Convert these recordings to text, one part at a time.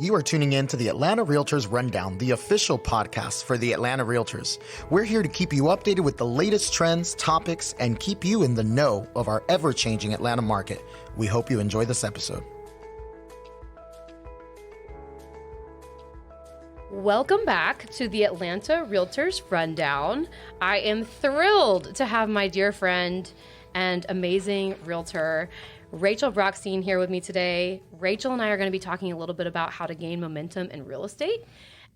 You are tuning in to the Atlanta Realtors Rundown, the official podcast for the Atlanta Realtors. We're here to keep you updated with the latest trends, topics, and keep you in the know of our ever-changing Atlanta market. We hope you enjoy this episode. Welcome back to the Atlanta Realtors Rundown. I am thrilled to have my dear friend and amazing realtor, Rachel Brochstein, here with me today. Rachel and I are going to be talking a little bit about how to gain momentum in real estate.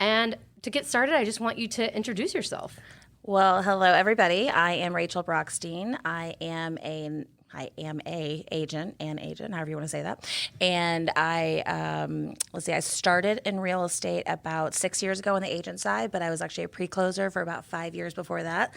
And to get started, I just want you to introduce yourself. Well, hello, everybody. I am Rachel Brochstein. I am a agent, however you want to say that. And I started in real estate about 6 years ago on the agent side, but I was actually a pre-closer for about 5 years before that.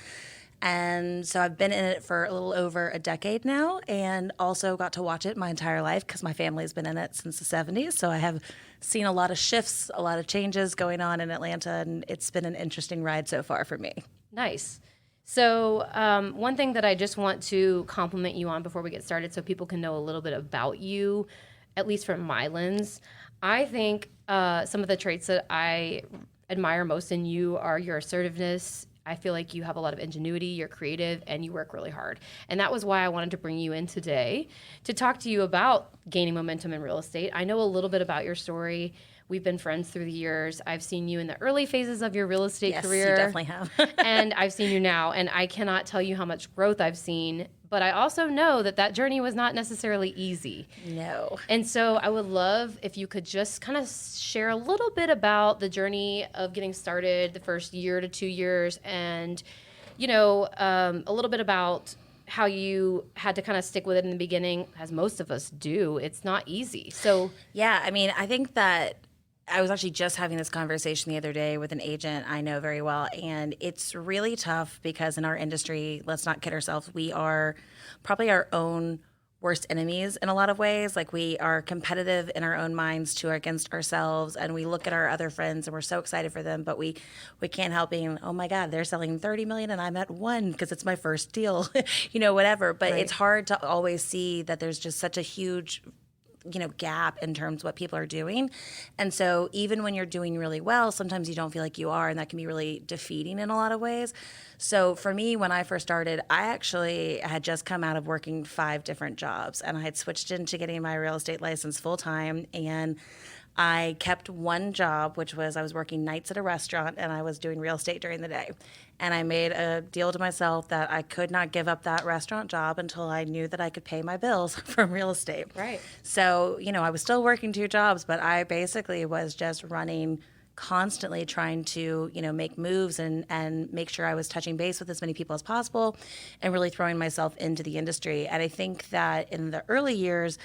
And so I've been in it for a little over a decade now, and also got to watch it my entire life because my family's been in it since the 70s. So I have seen a lot of shifts, a lot of changes going on in Atlanta, and it's been an interesting ride so far for me. Nice. So one thing that I just want to compliment you on before we get started so people can know a little bit about you, at least from my lens, I think some of the traits that I admire most in you are your assertiveness. I feel like you have a lot of ingenuity, you're creative, and you work really hard. And that was why I wanted to bring you in today to talk to you about gaining momentum in real estate. I know a little bit about your story. We've been friends through the years. I've seen you in the early phases of your real estate career. Yes, you definitely have. And I've seen you now, and I cannot tell you how much growth I've seen. But I also know that journey was not necessarily easy. No. And so I would love if you could just kind of share a little bit about the journey of getting started, the first year to 2 years, and, a little bit about how you had to kind of stick with it in the beginning, as most of us do. It's not easy. So yeah, I think that I was actually just having this conversation the other day with an agent I know very well, and it's really tough because in our industry, let's not kid ourselves, we are probably our own worst enemies in a lot of ways. Like, we are competitive in our own minds to against ourselves, and we look at our other friends and we're so excited for them, but we can't help being, oh my God, they're selling 30 million and I'm at 1 because it's my first deal, whatever. But Right. It's hard to always see that there's just such a huge gap in terms of what people are doing. And so even when you're doing really well, sometimes you don't feel like you are, and that can be really defeating in a lot of ways. So for me, when I first started, I actually had just come out of working 5 different jobs, and I had switched into getting my real estate license full time, and I kept one job, which was I was working nights at a restaurant and I was doing real estate during the day. And I made a deal to myself that I could not give up that restaurant job until I knew that I could pay my bills from real estate. Right. So, I was still working 2 jobs, but I basically was just running constantly trying to, make moves and make sure I was touching base with as many people as possible and really throwing myself into the industry. And I think that in the early years,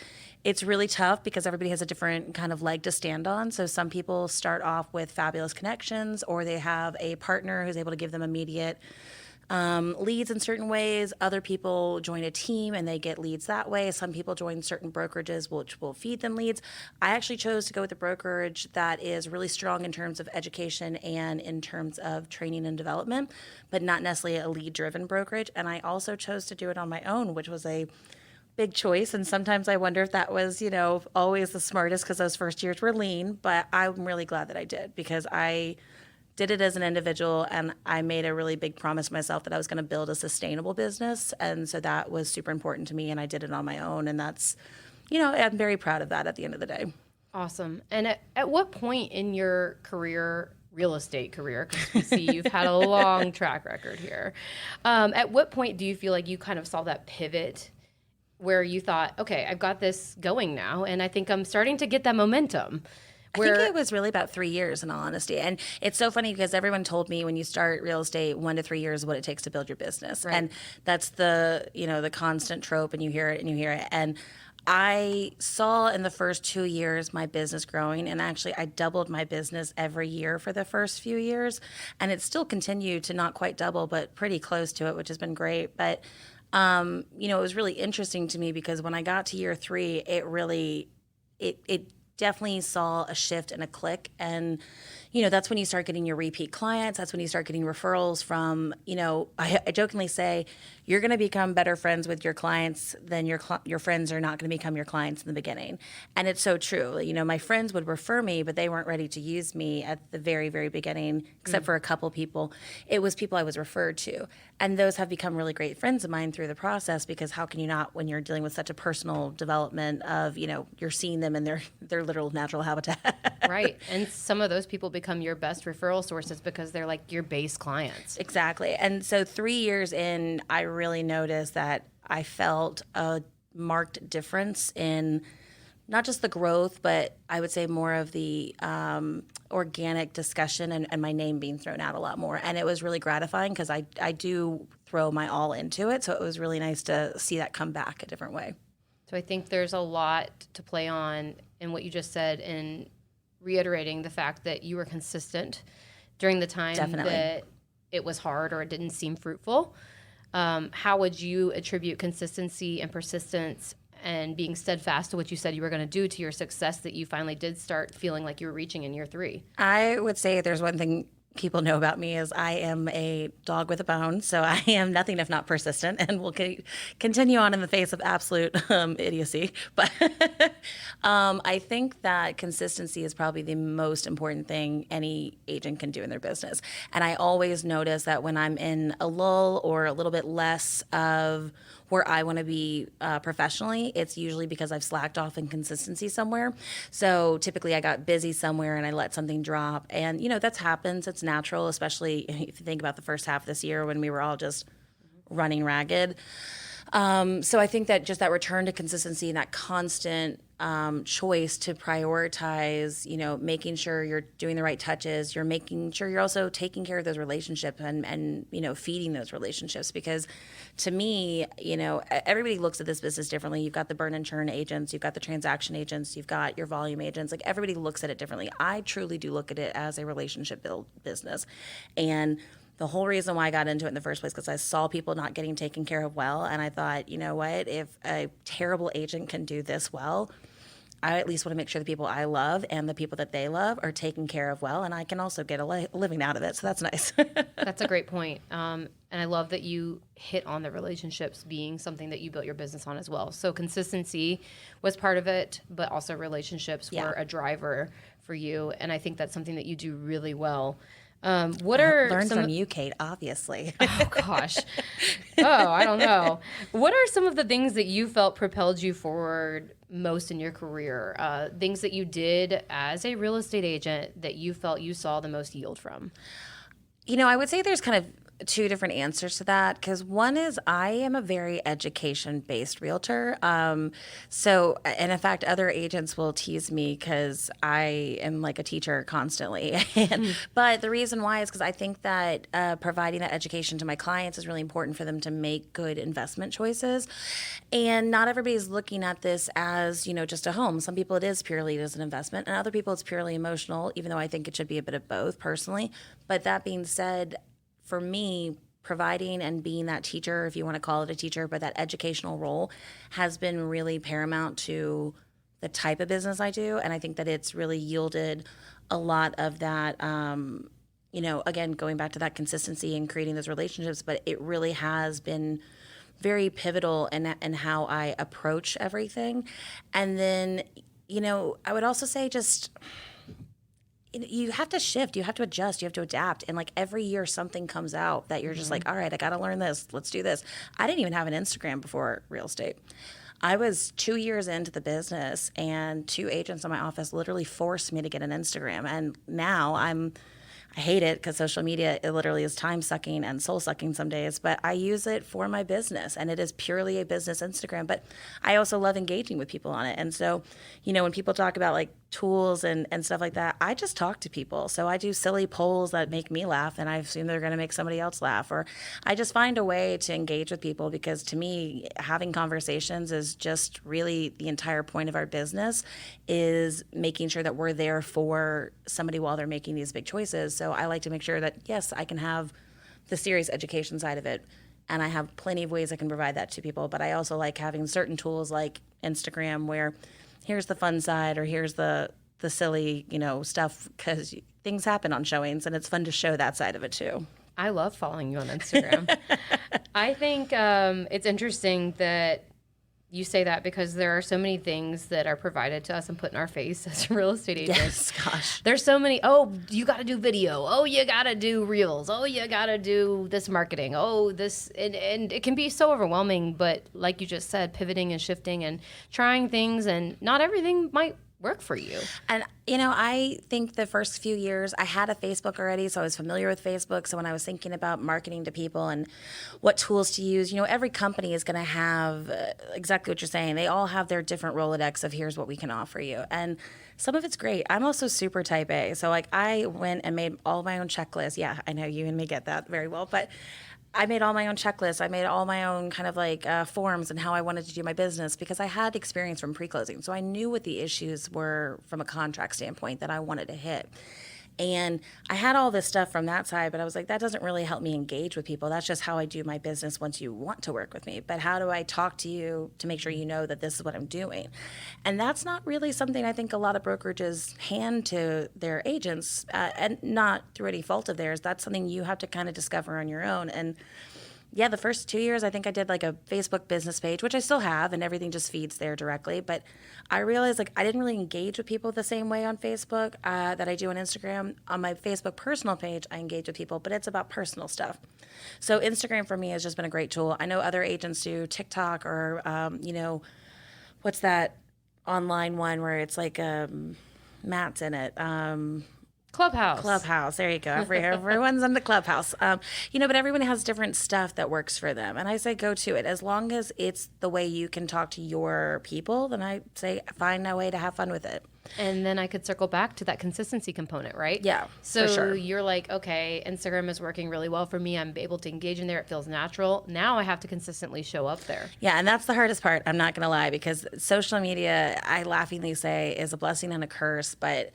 it's really tough because everybody has a different kind of leg to stand on. So some people start off with fabulous connections, or they have a partner who's able to give them immediate leads in certain ways. Other people join a team and they get leads that way. Some people join certain brokerages which will feed them leads. I actually chose to go with a brokerage that is really strong in terms of education and in terms of training and development, but not necessarily a lead-driven brokerage. And I also chose to do it on my own, which was a big choice. And sometimes I wonder if that was, always the smartest because those first years were lean. But I'm really glad that I did, because I did it as an individual, and I made a really big promise to myself that I was going to build a sustainable business. And so that was super important to me, and I did it on my own. And that's, I'm very proud of that at the end of the day. Awesome. And at what point in your real estate career, because we see you've had a long track record here, at what point do you feel like you kind of saw that pivot where you thought, okay, I've got this going now, and I think I'm starting to get that momentum? I think it was really about 3 years, in all honesty. And it's so funny because everyone told me when you start real estate, 1 to 3 years is what it takes to build your business. Right. And that's the constant trope, and you hear it and you hear it. And I saw in the first 2 years my business growing, and actually I doubled my business every year for the first few years. And it still continued to not quite double, but pretty close to it, which has been great. But it was really interesting to me because when I got to year 3, it definitely saw a shift and a click. And, that's when you start getting your repeat clients. That's when you start getting referrals from, I jokingly say, you're going to become better friends with your clients than your friends are not going to become your clients in the beginning. And it's so true. My friends would refer me, but they weren't ready to use me at the very, very beginning, except for a couple people. It was people I was referred to. And those have become really great friends of mine through the process, because how can you not when you're dealing with such a personal development of, you're seeing them in their literal natural habitat. Right. And some of those people become your best referral sources because they're like your base clients. Exactly. And so 3 years in, I really noticed that I felt a marked difference in not just the growth, but I would say more of the organic discussion and my name being thrown out a lot more. And it was really gratifying because I do throw my all into it. So it was really nice to see that come back a different way. So I think there's a lot to play on in what you just said, and reiterating the fact that you were consistent during the time that it was hard or it didn't seem fruitful. How would you attribute consistency and persistence and being steadfast to what you said you were going to do to your success that you finally did start feeling like you were reaching in year 3? I would say there's one thing people know about me is I am a dog with a bone. So I am nothing if not persistent, and will continue on in the face of absolute idiocy. But I think that consistency is probably the most important thing any agent can do in their business. And I always notice that when I'm in a lull or a little bit less of where I want to be professionally, it's usually because I've slacked off in consistency somewhere. So typically I got busy somewhere and I let something drop. And, that happens. It's natural, especially if you think about the first half of this year when we were all just running ragged. So I think that just that return to consistency and that constant choice to prioritize, making sure you're doing the right touches, you're making sure you're also taking care of those relationships and feeding those relationships. Because to me, everybody looks at this business differently. You've got the burn and churn agents, you've got the transaction agents, you've got your volume agents. Like, everybody looks at it differently. I truly do look at it as a relationship build business. And the whole reason why I got into it in the first place, because I saw people not getting taken care of well. And I thought, you know what, if a terrible agent can do this well, I at least want to make sure the people I love and the people that they love are taken care of well. And I can also get a living out of it. So that's nice. That's a great point. And I love that you hit on the relationships being something that you built your business on as well. So consistency was part of it, but also relationships were a driver for you. And I think that's something that you do really well. What are learned from you, Kate, obviously. Oh, gosh. I don't know. What are some of the things that you felt propelled you forward most in your career? Things that you did as a real estate agent that you felt you saw the most yield from? I would say there's kind of two different answers to that, because one is I am a very education-based realtor. And in fact, other agents will tease me because I am like a teacher constantly. But the reason why is because I think that providing that education to my clients is really important for them to make good investment choices. And not everybody's looking at this as, just a home. Some people it is purely as an investment, and other people it's purely emotional, even though I think it should be a bit of both personally. But that being said, for me, providing and being that teacher, if you want to call it a teacher, but that educational role has been really paramount to the type of business I do. And I think that it's really yielded a lot of that, again, going back to that consistency and creating those relationships, but it really has been very pivotal in how I approach everything. And then, I would also say just you have to shift, you have to adjust, you have to adapt. And like every year something comes out that you're just like, all right, I got to learn this. Let's do this. I didn't even have an Instagram before real estate. I was 2 years into the business and 2 agents in my office literally forced me to get an Instagram. And now I hate it because social media, it literally is time sucking and soul sucking some days, but I use it for my business and it is purely a business Instagram, but I also love engaging with people on it. And so, when people talk about like tools and stuff like that, I just talk to people. So I do silly polls that make me laugh and I assume they're going to make somebody else laugh, or I just find a way to engage with people, because to me, having conversations is just really the entire point of our business, is making sure that we're there for somebody while they're making these big choices. So I like to make sure that, yes, I can have the serious education side of it, and I have plenty of ways I can provide that to people, but I also like having certain tools like Instagram where here's the fun side or here's the silly, stuff, because things happen on showings, and it's fun to show that side of it too. I love following you on Instagram. I think it's interesting that you say that because there are so many things that are provided to us and put in our face as real estate agents. Yes, gosh. There's so many, oh, you got to do video. Oh, you got to do reels. Oh, you got to do this marketing. Oh, this. And it can be so overwhelming. But like you just said, pivoting and shifting and trying things, and not everything might work for you. And, I think the first few years I had a Facebook already, so I was familiar with Facebook. So when I was thinking about marketing to people and what tools to use, every company is going to have exactly what you're saying. They all have their different Rolodex of here's what we can offer you. And some of it's great. I'm also super type A. So I went and made all my own checklists. Yeah, I know you and me get that very well, but I made all my own checklists. I made all my own kind of forms and how I wanted to do my business because I had experience from pre-closing. So I knew what the issues were from a contract standpoint that I wanted to hit. And I had all this stuff from that side, but I was like, that doesn't really help me engage with people. That's just how I do my business once you want to work with me. But how do I talk to you to make sure you know that this is what I'm doing? And that's not really something I think a lot of brokerages hand to their agents, and not through any fault of theirs. That's something you have to kind of discover on your own. And yeah, the first 2 years, I think I did like a Facebook business page, which I still have, and everything just feeds there directly. But I realized I didn't really engage with people the same way on Facebook that I do on Instagram. On my Facebook personal page, I engage with people, but it's about personal stuff. So Instagram for me has just been a great tool. I know other agents do TikTok or, what's that online one where it's like Matt's in it. Clubhouse. There you go. Everyone's on the Clubhouse. But everyone has different stuff that works for them. And I say go to it. As long as it's the way you can talk to your people, then I say find a way to have fun with it. And then I could circle back to that consistency component, right? Yeah, so for sure. You're like, okay, Instagram is working really well for me. I'm able to engage in there. It feels natural. Now I have to consistently show up there. Yeah, and that's the hardest part. I'm not going to lie, because social media, I laughingly say, is a blessing and a curse, but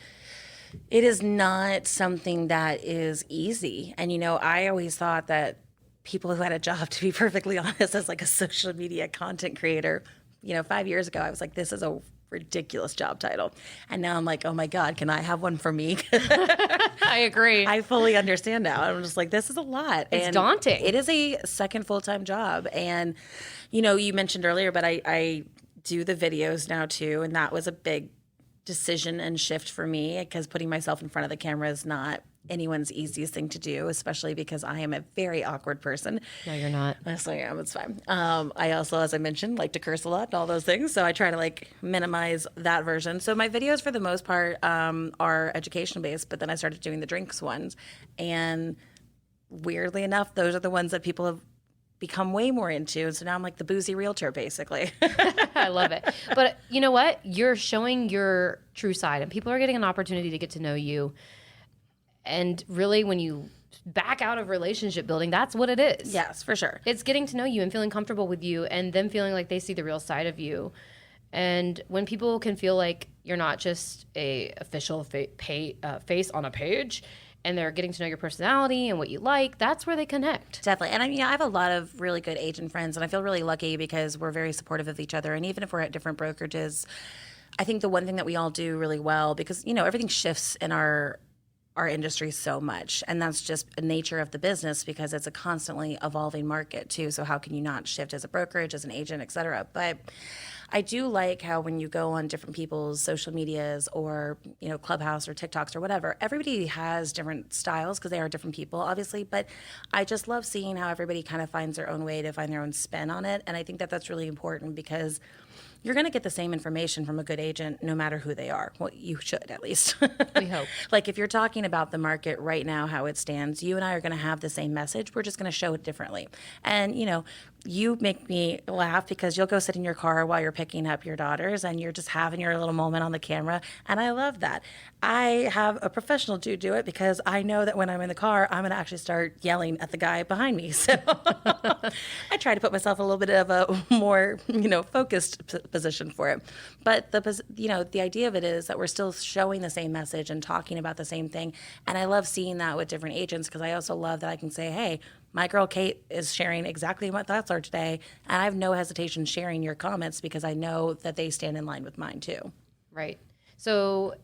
it is not something that is easy. And, I always thought that people who had a job, to be perfectly honest, as like a social media content creator, 5 years ago, I was like, this is a ridiculous job title. And now I'm like, oh my God, can I have one for me? I agree. I fully understand now. I'm just like, this is a lot. It's daunting. It is a second full-time job. And, you mentioned earlier, but I do the videos now too. And that was a big decision and shift for me, because putting myself in front of the camera is not anyone's easiest thing to do, especially because I am a very awkward person. No, you're not. Yes, I am. It's fine. I also, as I mentioned, like to curse a lot and all those things. So I try to minimize that version. So my videos for the most part are education based, but then I started doing the drinks ones. And weirdly enough, those are the ones that people have become way more into. And so now I'm like the boozy realtor, basically. I love it. But you know what? You're showing your true side, and people are getting an opportunity to get to know you. And really, when you back out of relationship building, that's what it is. Yes, for sure. It's getting to know you and feeling comfortable with you, and them feeling like they see the real side of you. And when people can feel like you're not just a official face on a page, and they're getting to know your personality and what you like, that's where they connect. Definitely. And I have a lot of really good agent friends, and I feel really lucky because we're very supportive of each other. And even if we're at different brokerages, I think the one thing that we all do really well, because, everything shifts in our industry so much, and that's just a nature of the business because it's a constantly evolving market too. So how can you not shift as a brokerage, as an agent, et cetera? But I do like how when you go on different people's social medias or, Clubhouse or TikToks or whatever, everybody has different styles because they are different people, obviously. But I just love seeing how everybody kind of finds their own way to find their own spin on it. And I think that that's really important because you're going to get the same information from a good agent no matter who they are. Well, you should, at least. We hope. If you're talking about the market right now, how it stands, you and I are going to have the same message. We're just going to show it differently. And, you make me laugh because you'll go sit in your car while you're picking up your daughters and you're just having your little moment on the camera. And I love that. I have a professional to do it because I know that when I'm in the car, I'm going to actually start yelling at the guy behind me. So I try to put myself in a little bit of a more, focused position for it. But the idea of it is that we're still showing the same message and talking about the same thing. And I love seeing that with different agents because I also love that I can say, hey, my girl Kate is sharing exactly what thoughts are today, and I have no hesitation sharing your comments because I know that they stand in line with mine too. Right. So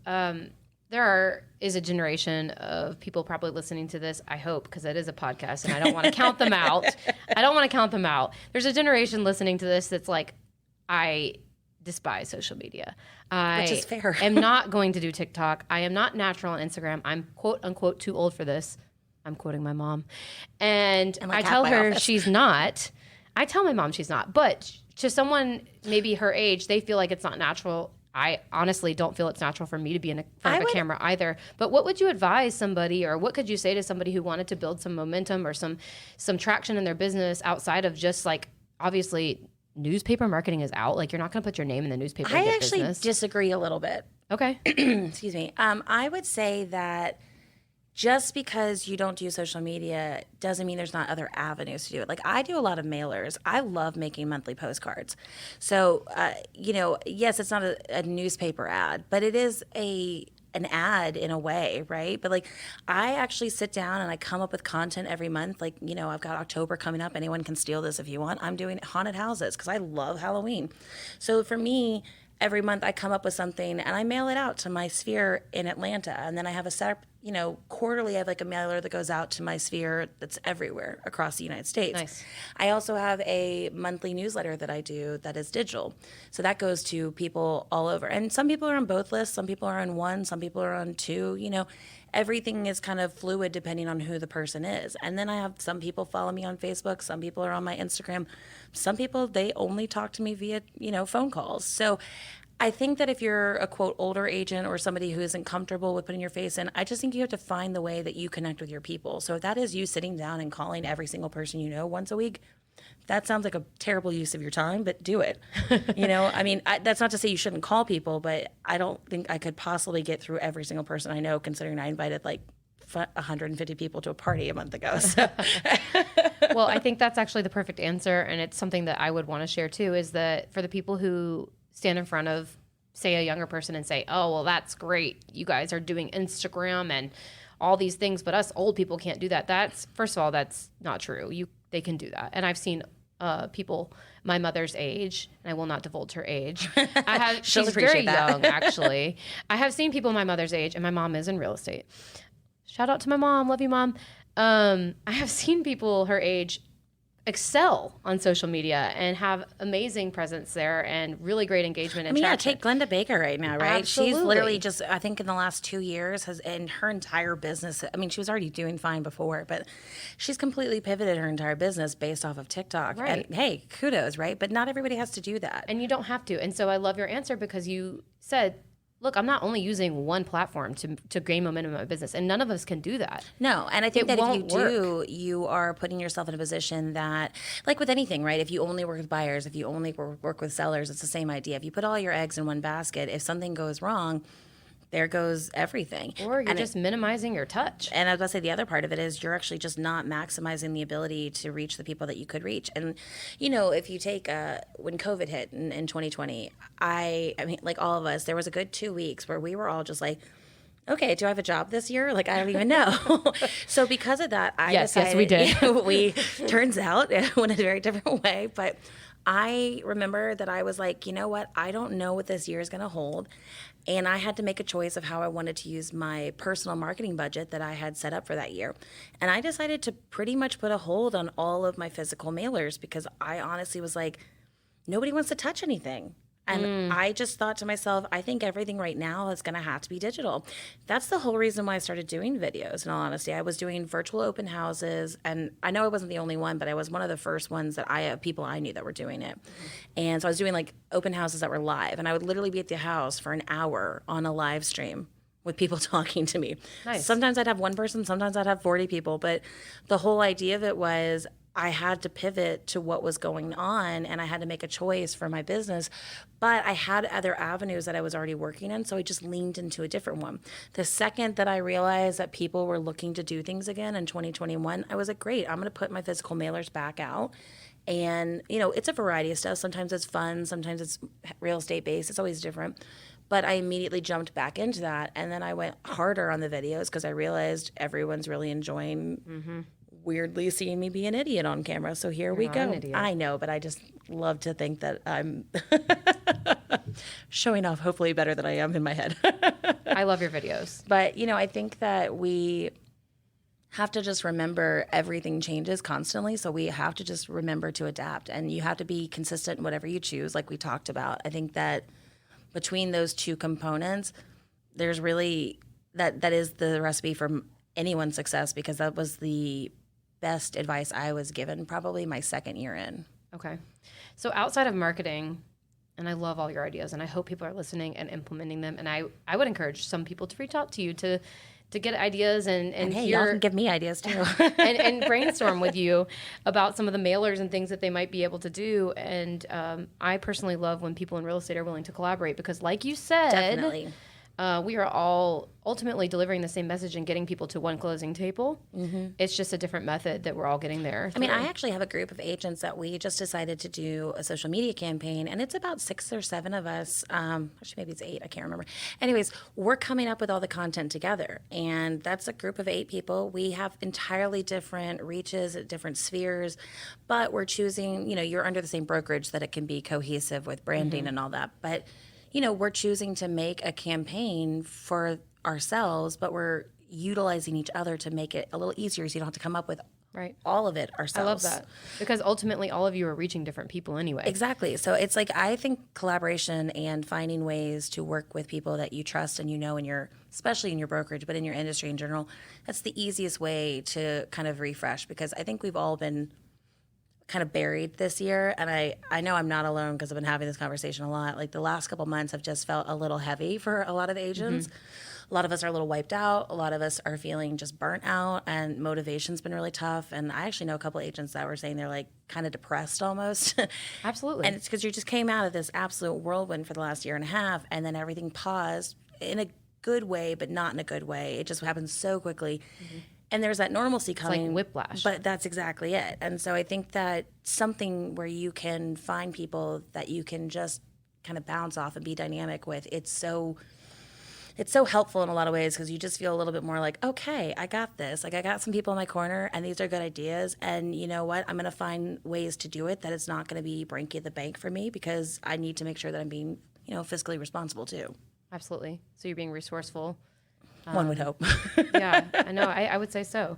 is a generation of people probably listening to this, I hope, because it is a podcast and I don't want to count them out. I don't want to count them out. There's a generation listening to this that's like, I despise social media. Which is fair. am not going to do TikTok. I am not natural on Instagram. I'm quote unquote too old for this. I'm quoting my mom. And I tell her she's not. I tell my mom she's not. But to someone maybe her age, they feel like it's not natural. I honestly don't feel it's natural for me to be in front of a camera either. But what would you advise somebody, or what could you say to somebody who wanted to build some momentum or some traction in their business outside of just like, obviously, newspaper marketing is out. Like, you're not going to put your name in the newspaper to get actually business. disagree a little bit. Okay. Excuse me. I would say that just because you don't do social media doesn't mean there's not other avenues to do it. Like, I do a lot of mailers. I love making monthly postcards. So, yes, it's not a newspaper ad, but it is an ad in a way, right? But like, I actually sit down and I come up with content every month. Like, I've got October coming up. Anyone can steal this if you want. I'm doing haunted houses because I love Halloween. So for me, every month I come up with something and I mail it out to my sphere in Atlanta. And then I have quarterly I have like a mailer that goes out to my sphere that's everywhere across the United States. Nice. I also have a monthly newsletter that I do that is digital. So that goes to people all over. And some people are on both lists. Some people are on one. Some people are on two. Everything is kind of fluid depending on who the person is. And then I have some people follow me on Facebook. Some people are on my Instagram. Some people, they only talk to me via, phone calls. So I think that if you're a quote older agent or somebody who isn't comfortable with putting your face in, I just think you have to find the way that you connect with your people. So if that is you sitting down and calling every single person you know once a week, that sounds like a terrible use of your time, but do it. That's not to say you shouldn't call people, but I don't think I could possibly get through every single person I know, considering I invited like 150 people to a party a month ago. So. Well, I think that's actually the perfect answer. And it's something that I would want to share too, is that for the people who stand in front of, say, a younger person and say, oh, well, that's great. You guys are doing Instagram and all these things, but us old people can't do that. First of all, that's not true. They can do that. And I've seen people my mother's age, and I will not divulge her age. She's very young, actually. I have seen people my mother's age, and my mom is in real estate. Shout out to my mom. Love you, Mom. I have seen people her age excel on social media and have amazing presence there and really great engagement and traction. Take Glenda Baker right now, right? Absolutely. She's literally just, I think in the last 2 years in her entire business, she was already doing fine before, but she's completely pivoted her entire business based off of TikTok. Right. And hey, kudos, right? But not everybody has to do that. And you don't have to. And so I love your answer because you said, look, I'm not only using one platform to gain momentum in my business, and none of us can do that. No, and I think that if you do, you are putting yourself in a position that, like with anything, right? If you only work with buyers, if you only work with sellers, it's the same idea. If you put all your eggs in one basket, if something goes wrong, there goes everything. Or you're just minimizing your touch. And I was going to say the other part of it is you're actually just not maximizing the ability to reach the people that you could reach. And, if you take when COVID hit in 2020, I mean, like all of us, there was a good 2 weeks where we were all just like, okay, do I have a job this year? Like, I don't even know. So because of that, I decided. Yes, we did. Turns out it went a very different way. But I remember that I was like, you know what? I don't know what this year is going to hold. And I had to make a choice of how I wanted to use my personal marketing budget that I had set up for that year. And I decided to pretty much put a hold on all of my physical mailers because I honestly was like, nobody wants to touch anything. And I just thought to myself, I think everything right now is going to have to be digital. That's the whole reason why I started doing videos, in all honesty. I was doing virtual open houses, and I know I wasn't the only one, but I was one of the first ones that people I knew that were doing it. And so I was doing like open houses that were live, and I would literally be at the house for an hour on a live stream with people talking to me. Nice. Sometimes I'd have one person, sometimes I'd have 40 people, but the whole idea of it was I had to pivot to what was going on and I had to make a choice for my business, but I had other avenues that I was already working in, so I just leaned into a different one. The second that I realized that people were looking to do things again in 2021, I was like, great, I'm going to put my physical mailers back out. And, it's a variety of stuff. Sometimes it's fun, sometimes it's real estate based, it's always different. But I immediately jumped back into that, and then I went harder on the videos because I realized everyone's really enjoying weirdly seeing me be an idiot on camera. So here we go. I know, but I just love to think that I'm showing off hopefully better than I am in my head. I love your videos. But, I think that we have to just remember everything changes constantly. So we have to just remember to adapt, and you have to be consistent in whatever you choose, like we talked about. I think that between those two components, there's really that is the recipe for anyone's success, because that was the best advice I was given probably my second year in. Okay. So outside of marketing, and I love all your ideas, and I hope people are listening and implementing them. And I would encourage some people to reach out to you to get ideas and hey, hear, y'all can give me ideas too. and brainstorm with you about some of the mailers and things that they might be able to do. And I personally love when people in real estate are willing to collaborate, because like you said, Definitely. We are all ultimately delivering the same message and getting people to one closing table. Mm-hmm. It's just a different method that we're all getting there. I mean, I actually have a group of agents that we just decided to do a social media campaign, and it's about 6 or 7 of us. Actually, maybe it's 8. I can't remember. Anyways, we're coming up with all the content together, and that's a group of 8 people. We have entirely different reaches at different spheres, but we're choosing, you're under the same brokerage that it can be cohesive with branding and all that. But we're choosing to make a campaign for ourselves, but we're utilizing each other to make it a little easier, so you don't have to come up with all of it ourselves. I love that, because ultimately all of you are reaching different people anyway. Exactly. So it's like, I think collaboration and finding ways to work with people that you trust and in your, especially in your brokerage, but in your industry in general, that's the easiest way to kind of refresh, because I think we've all been kind of buried this year, and I know I'm not alone, because I've been having this conversation a lot. Like, the last couple months have just felt a little heavy for a lot of agents. Mm-hmm. A lot of us are a little wiped out. A lot of us are feeling just burnt out, and motivation's been really tough. And I actually know a couple of agents that were saying they're like kind of depressed almost. Absolutely. And it's because you just came out of this absolute whirlwind for the last year and a half, and then everything paused in a good way, but not in a good way. It just happened so quickly. Mm-hmm. And there's that normalcy coming. It's like whiplash. But that's exactly it. And so I think that something where you can find people that you can just kind of bounce off and be dynamic with, it's so helpful in a lot of ways, because you just feel a little bit more like, okay, I got this. Like, I got some people in my corner, and these are good ideas. And you know what? I'm going to find ways to do it that it's not going to be breaking the bank for me, because I need to make sure that I'm being, fiscally responsible too. Absolutely. So you're being resourceful. One would hope. Yeah, I know. I would say so.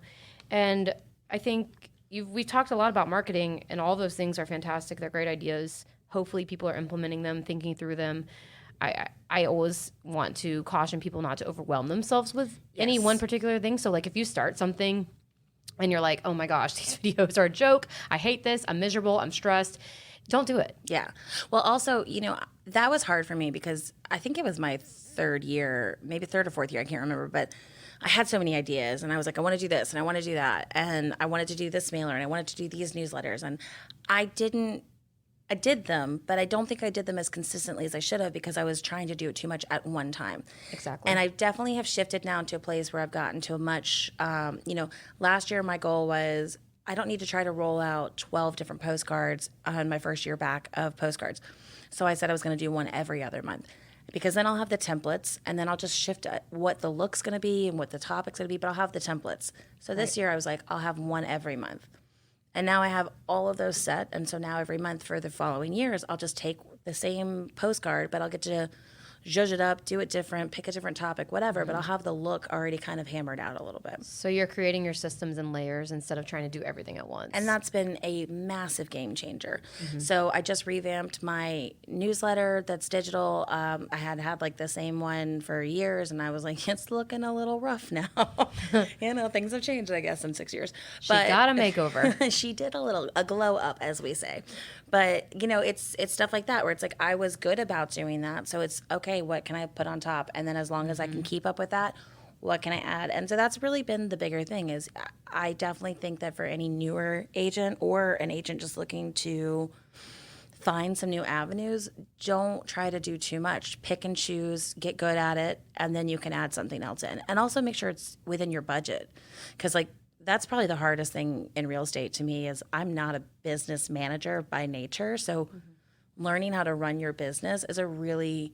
And I think we've talked a lot about marketing, and all those things are fantastic. They're great ideas. Hopefully people are implementing them, thinking through them. I always want to caution people not to overwhelm themselves with any one particular thing. So, like, if you start something and you're like, oh my gosh, these videos are a joke, I hate this, I'm miserable, I'm stressed, don't do it. Yeah. Well, also, that was hard for me, because I think it was my 3rd year, maybe 3rd or 4th year, I can't remember, but I had so many ideas, and I was like, I want to do this and I want to do that, and I wanted to do this mailer, and I wanted to do these newsletters, and I did them, but I don't think I did them as consistently as I should have, because I was trying to do it too much at one time. Exactly. And I definitely have shifted now to a place where I've gotten to a much, last year my goal was, I don't need to try to roll out 12 different postcards on my first year back of postcards. So I said I was going to do one every other month, because then I'll have the templates, and then I'll just shift what the look's going to be and what the topic's going to be, but I'll have the templates. So this year I was like, I'll have one every month. And now I have all of those set, and so now every month for the following years, I'll just take the same postcard, but I'll get to zhuzh it up, do it different, pick a different topic, whatever, but I'll have the look already kind of hammered out a little bit. So you're creating your systems in layers instead of trying to do everything at once. And that's been a massive game changer. Mm-hmm. So I just revamped my newsletter that's digital. I had like the same one for years, and I was like, it's looking a little rough now. Things have changed, I guess, in 6 years. She got a makeover. She did a glow up, as we say. But, it's stuff like that where it's like, I was good about doing that. So it's, okay, what can I put on top? And then as long as I can keep up with that, what can I add? And so that's really been the bigger thing, is I definitely think that for any newer agent, or an agent just looking to find some new avenues, don't try to do too much. Pick and choose, get good at it, and then you can add something else in. And also make sure it's within your budget. Because, that's probably the hardest thing in real estate to me, is I'm not a business manager by nature. So learning how to run your business is a really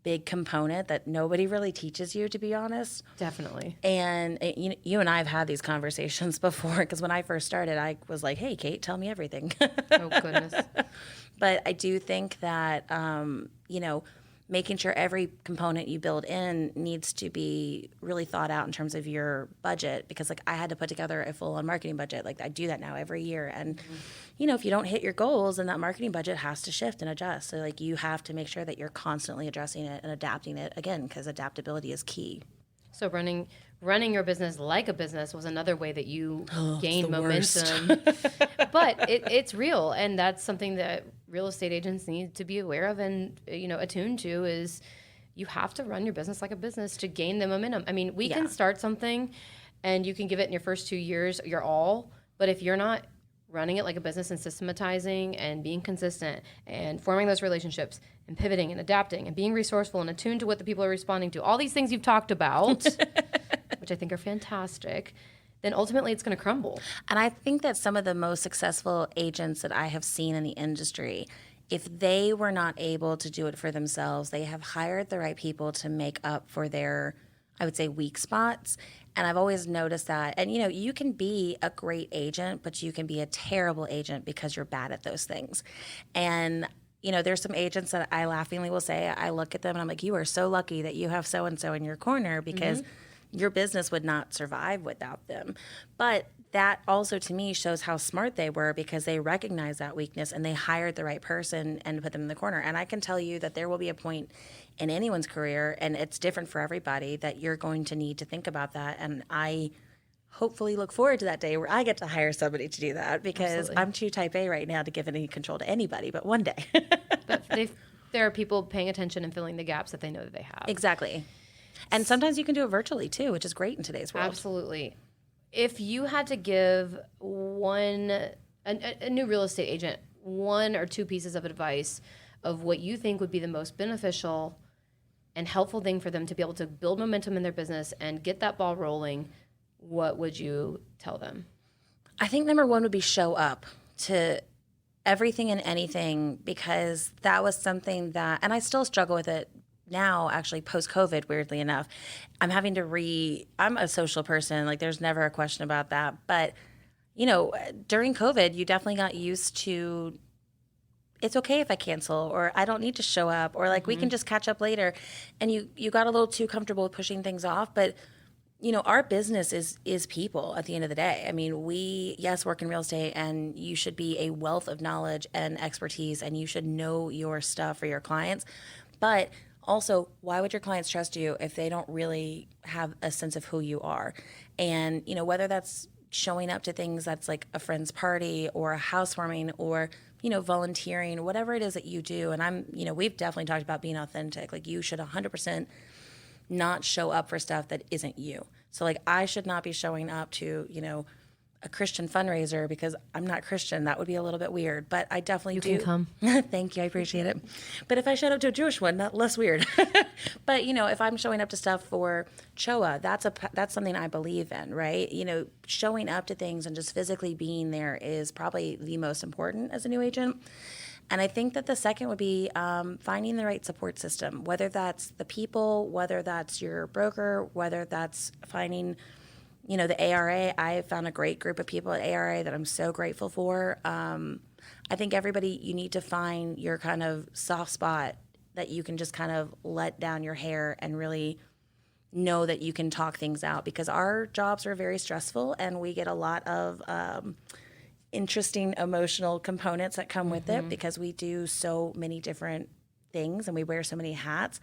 big component that nobody really teaches you, to be honest. Definitely. And you and I have had these conversations before, because when I first started, I was like, hey, Kate, tell me everything. Oh, goodness. But I do think that, making sure every component you build in needs to be really thought out in terms of your budget, because like I had to put together a full-on marketing budget. Like I do that now every year. And, you know, if you don't hit your goals, then that marketing budget has to shift and adjust. So like you have to make sure that you're constantly addressing it and adapting it, again, because adaptability is key. So running your business like a business was another way that you gained momentum. But it's real, and that's something that real estate agents need to be aware of and, you know, attuned to, is you have to run your business like a business to gain the momentum. I mean, we can start something and you can give it in your first 2 years your all, but if you're not running it like a business and systematizing and being consistent and forming those relationships and pivoting and adapting and being resourceful and attuned to what the people are responding to, all these things you've talked about, which I think are fantastic, then ultimately it's going to crumble. And I think that some of the most successful agents that I have seen in the industry, if they were not able to do it for themselves, they have hired the right people to make up for their, I would say, weak spots. And I've always noticed that. And, you know, you can be a great agent, but you can be a terrible agent because you're bad at those things. And, you know, there's some agents that I laughingly will say, I look at them and I'm like, you are so lucky that you have so-and-so in your corner, because your business would not survive without them. But that also to me shows how smart they were, because they recognized that weakness and they hired the right person and put them in the corner. And I can tell you that there will be a point in anyone's career, and it's different for everybody, that you're going to need to think about that. And I hopefully look forward to that day where I get to hire somebody to do that, because I'm too type A right now to give any control to anybody, but one day. But there are people paying attention and filling the gaps that they know that they have. Exactly. And sometimes you can do it virtually too, which is great in today's world. Absolutely. If you had to give a new real estate agent 1 or 2 pieces of advice of what you think would be the most beneficial and helpful thing for them to be able to build momentum in their business and get that ball rolling, what would you tell them? I think number 1 would be show up to everything and anything, because that was something that, and I still struggle with it now, actually post-COVID, weirdly enough. I'm a social person, like there's never a question about that. But, you know, during COVID, you definitely got used to, it's okay if I cancel, or I don't need to show up, or like we can just catch up later. And you got a little too comfortable with pushing things off. But, you know, our business is people at the end of the day. I mean, we work in real estate, and you should be a wealth of knowledge and expertise, and you should know your stuff for your clients. But also, why would your clients trust you if they don't really have a sense of who you are? And, you know, whether that's showing up to things that's like a friend's party or a housewarming, or, you know, volunteering, whatever it is that you do. And we've definitely talked about being authentic. Like, you should 100% not show up for stuff that isn't you. So like, I should not be showing up to, you know, a Christian fundraiser because I'm not Christian. That would be a little bit weird, but I definitely do. You can come. Thank you. I appreciate it. But if I showed up to a Jewish one, not less weird. But, you know, if I'm showing up to stuff for Choa, that's something I believe in, right? You know, showing up to things and just physically being there is probably the most important as a new agent. And I think that the second would be finding the right support system, whether that's the people, whether that's your broker, whether that's finding, you know, the ARA. I found a great group of people at ARA that I'm so grateful for. I think everybody, you need to find your kind of soft spot that you can just kind of let down your hair and really know that you can talk things out, because our jobs are very stressful and we get a lot of interesting emotional components that come with it, because we do so many different things and we wear so many hats.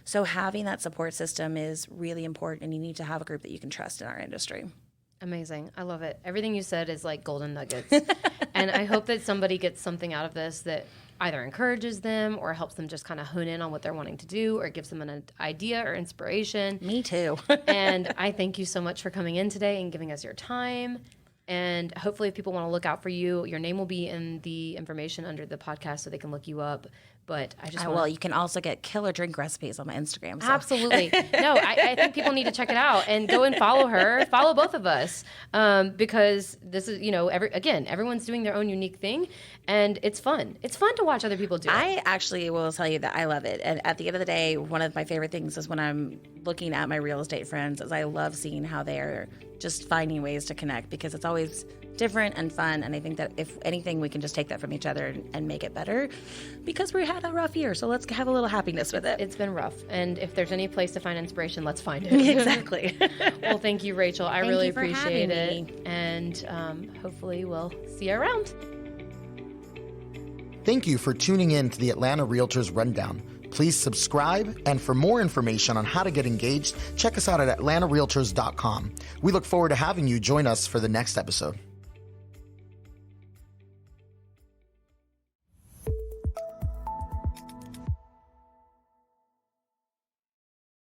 So having that support system is really important, and you need to have a group that you can trust in our industry. Amazing. I love it. Everything you said is like golden nuggets. And I hope that somebody gets something out of this that either encourages them or helps them just kind of hone in on what they're wanting to do, or gives them an idea or inspiration. Me too. And I thank you so much for coming in today and giving us your time. And hopefully if people want to look out for you, your name will be in the information under the podcast so they can look you up. But I just well, you can also get killer drink recipes on my Instagram. So. Absolutely. No, I think people need to check it out and go and follow her. Follow both of us, because this is, you know, everyone's doing their own unique thing, and it's fun. It's fun to watch other people do it. I actually will tell you that I love it. And at the end of the day, one of my favorite things is when I'm looking at my real estate friends, is I love seeing how they're just finding ways to connect, because it's always different and fun. And I think that if anything, we can just take that from each other and make it better, because we had a rough year. So let's have a little happiness with it. It's been rough. And if there's any place to find inspiration, let's find it. Exactly. Well, thank you, Rachel. I really you for appreciate having it. And hopefully we'll see you around. Thank you for tuning in to the Atlanta Realtors Rundown. Please subscribe, and for more information on how to get engaged, check us out at atlantarealtors.com. We look forward to having you join us for the next episode.